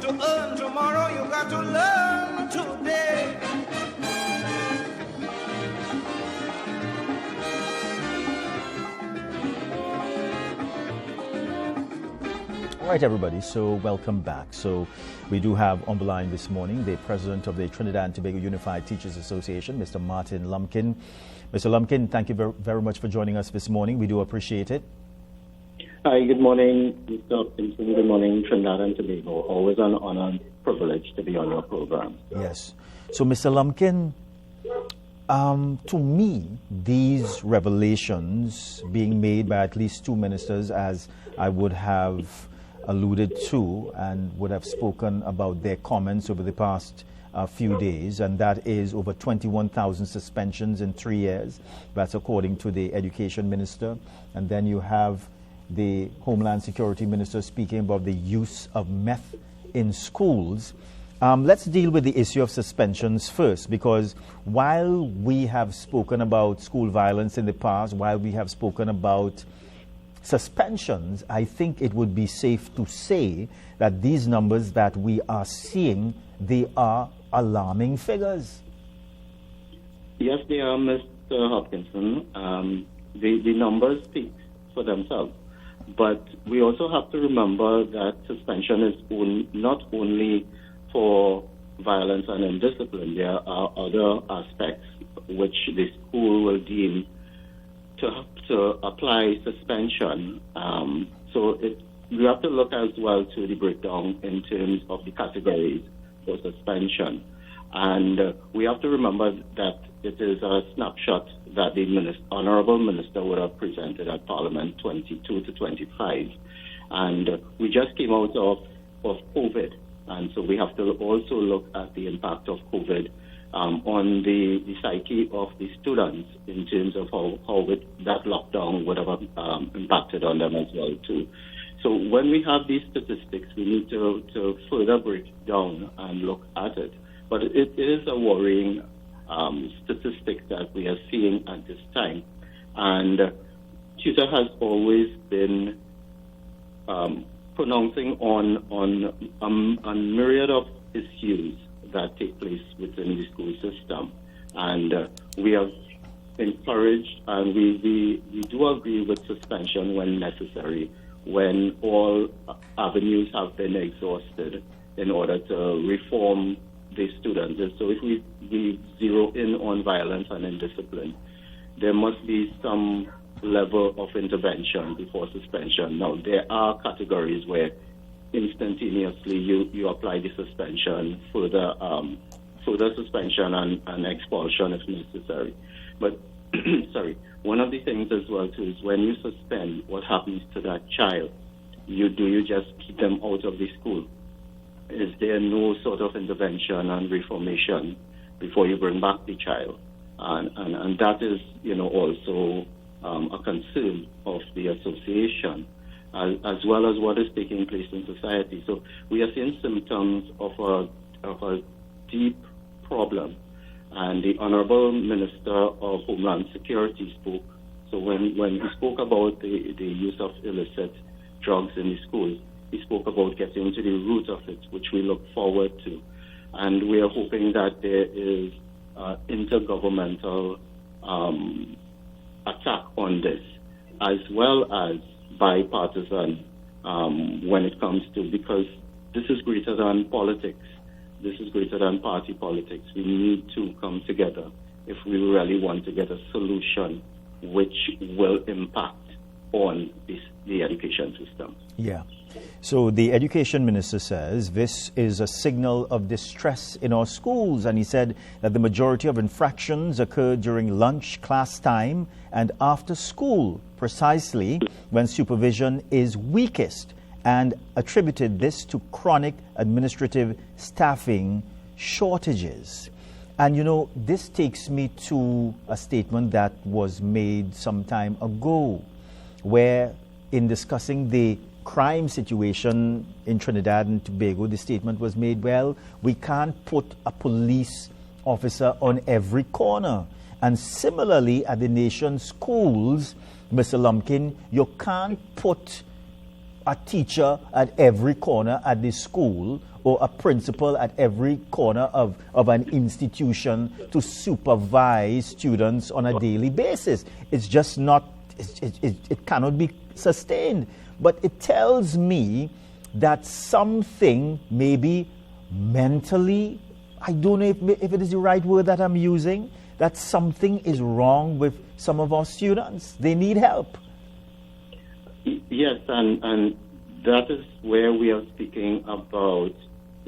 to earn tomorrow, you got to learn today. All right, everybody, so welcome back. So we do have on the line this morning the president of the Trinidad and Tobago Unified Teachers Association, Mr. Martin Lumpkin. Mr. Lumpkin, thank you very much for joining us this morning. We do appreciate it. Hi, good morning, Mr. Hopkinson. Good morning, Trinidad and Tobago. Always an honor and privilege to be on your program. Yes. So, Mr. Lumpkin, to me, these revelations being made by at least two ministers, as I would have alluded to and would have spoken about their comments over the past few days, and that is over 21,000 suspensions in 3 years. That's according to the education minister. And then you have the Homeland Security Minister speaking about the use of meth in schools. Let's deal with the issue of suspensions first, because while we have spoken about school violence in the past, while we have spoken about suspensions, I think it would be safe to say that these numbers that we are seeing, they are alarming figures. Yes, they are, Mr. Hopkinson. The numbers speak for themselves. But we also have to remember that suspension is not only for violence and indiscipline. There are other aspects which the school will deem to apply suspension. We have to look as well to the breakdown in terms of the categories for suspension. And we have to remember that it is a snapshot that the Honorable Minister would have presented at Parliament 22 to 25. And we just came out of COVID. And so we have to also look at the impact of COVID on the psyche of the students in terms of how that lockdown would have impacted on them as well too. So when we have these statistics, we need to further break down and look at it. But it is a worrying statistic that we are seeing at this time. And TUTA has always been pronouncing on a myriad of issues that take place within the school system. And we have encouraged, and we do agree with suspension when necessary, when all avenues have been exhausted in order to reform the students. And so if we zero in on violence and indiscipline, there must be some level of intervention before suspension. Now, there are categories where instantaneously you apply the suspension, further suspension and expulsion if necessary. But, sorry, one of the things as well too is when you suspend, what happens to that child? Do you just keep them out of the school? Is there no sort of intervention and reformation before you bring back the child? And that is, also a concern of the association, as well as what is taking place in society. So we are seeing symptoms of a deep problem. And the Honorable Minister of Homeland Security spoke. So when he spoke about the use of illicit drugs in the schools, he spoke about getting to the root of it, which we look forward to. And we are hoping that there is intergovernmental attack on this, as well as bipartisan when it comes to, because this is greater than politics. This is greater than party politics. We need to come together if we really want to get a solution which will impact on the education system. Yeah. So the education minister says this is a signal of distress in our schools, and he said that the majority of infractions occurred during lunch, class time, and after school, precisely when supervision is weakest, and attributed this to chronic administrative staffing shortages. And this takes me to a statement that was made some time ago, where in discussing the crime situation in Trinidad and Tobago, the statement was made, well, we can't put a police officer on every corner. And similarly, at the nation's schools, Mr. Lumpkin, you can't put a teacher at every corner at the school, or a principal at every corner of an institution to supervise students on a daily basis. It's just not, it cannot be sustained. But it tells me that something maybe mentally, I don't know if it is the right word that I'm using, that something is wrong with some of our students. They need help. Yes, and that is where we are speaking about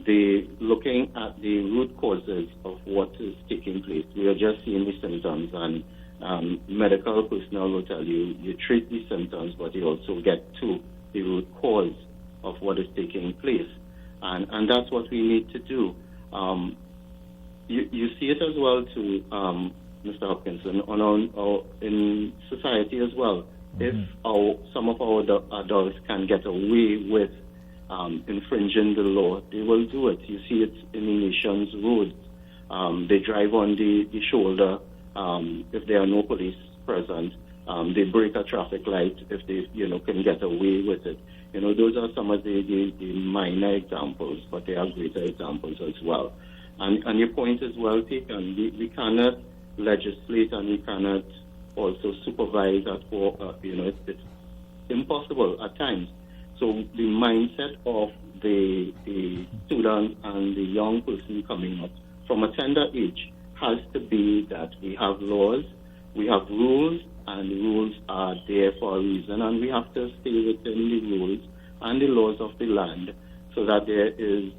looking at the root causes of what is taking place. We are just seeing the symptoms, and medical personnel will tell you, you treat the symptoms, but you also get to the root cause of what is taking place. And that's what we need to do. You see it as well too, Mr. Hopkinson, in society as well. Mm-hmm. If some of our adults can get away with infringing the law, they will do it. You see it in the nation's roads. They drive on the shoulder if there are no police present. They break a traffic light if they can get away with it. Those are some of the minor examples, but there are greater examples as well. And your point is well taken. We cannot legislate and we cannot also supervise at it's impossible at times. So the mindset of the student and the young person coming up from a tender age has to be that we have laws, we have rules, and the rules are there for a reason, and we have to stay within the rules and the laws of the land so that there is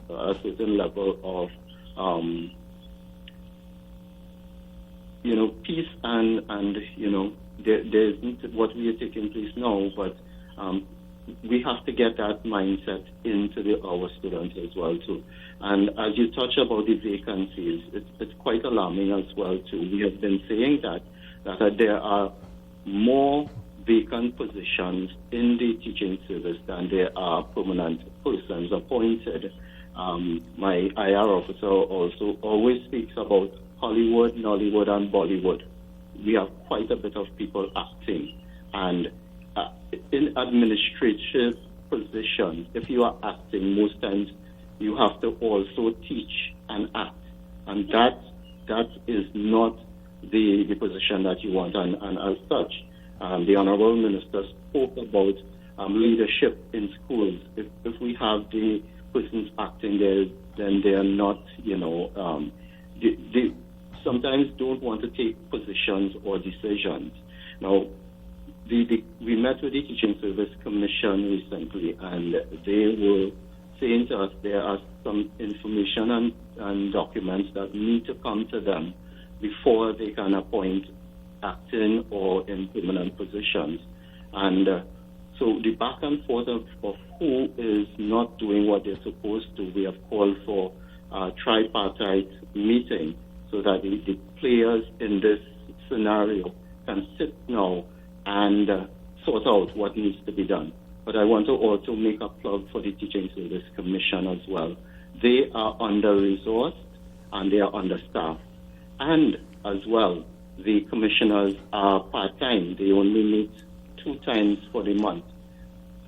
a certain level of peace and there isn't what we are taking place now, but we have to get that mindset into our students as well too. And as you touch about the vacancies, it's quite alarming as well too. We have been saying that there are more vacant positions in the teaching service than there are permanent persons appointed. My IR officer also always speaks about Hollywood, Nollywood, and Bollywood. We have quite a bit of people acting. And in administrative positions, if you are acting, most times you have to also teach and act. And that is not the position that you want. And as such, the Honorable Minister spoke about leadership in schools. If we have the persons acting there, then they are not, they sometimes don't want to take positions or decisions. Now, we met with the Teaching Service Commission recently, and they were saying to us there are some information and documents that need to come to them before they can appoint acting or in permanent positions. And so the back and forth of who is not doing what they're supposed to, we have called for a tripartite meeting so that the players in this scenario can sit now and sort out what needs to be done. But I want to also make a plug for the Teaching Service Commission as well. They are under-resourced and they are understaffed. And as well, the commissioners are part-time. They only meet 2 times for the month.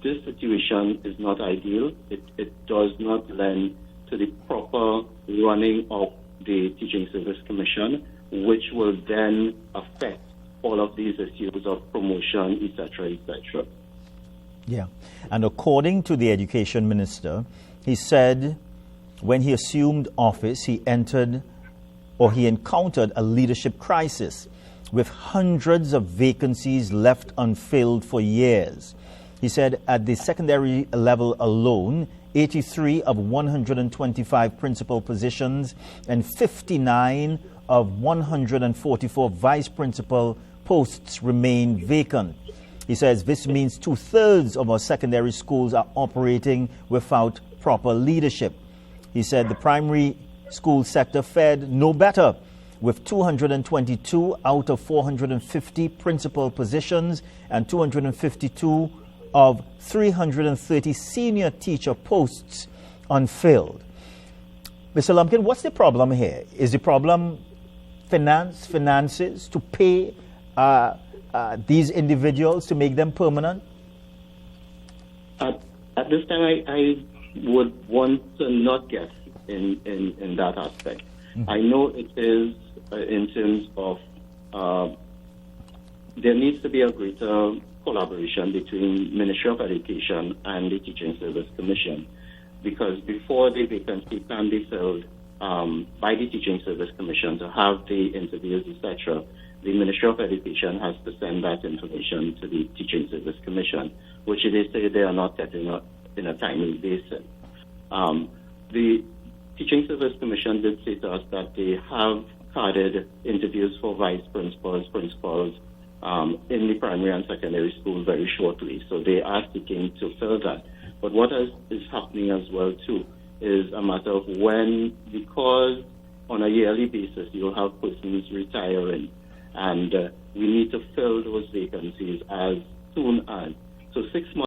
This situation is not ideal. It does not lend to the proper running of the Teaching Service Commission, which will then affect all of these issues of promotion, etc., etc. Yeah. And according to the Education Minister, he said when he assumed office, he encountered a leadership crisis with hundreds of vacancies left unfilled for years. He said at the secondary level alone, 83 of 125 principal positions and 59 of 144 vice principal posts remain vacant. He says this means 2/3 of our secondary schools are operating without proper leadership. He said the primary school sector fared no better, with 222 out of 450 principal positions and 252 of 330 senior teacher posts unfilled. Mr. Lumpkin, what's the problem here? Is the problem finances to pay these individuals to make them permanent? At this time, would want to not guess in that aspect. I know it is in terms of there needs to be a greater collaboration between Ministry of Education and the Teaching Service Commission, because before the vacancy can be filled by the Teaching Service Commission to have the interviews, etc., the Ministry of Education has to send that information to the Teaching Service Commission, which they say they are not getting in a timely basis. The Teaching Service Commission did say to us that they have carded interviews for vice principals, principals in the primary and secondary school very shortly. So they are seeking to fill that. But what is happening as well, too, is a matter of when, because on a yearly basis you'll have persons retiring, and we need to fill those vacancies as soon as. So 6 months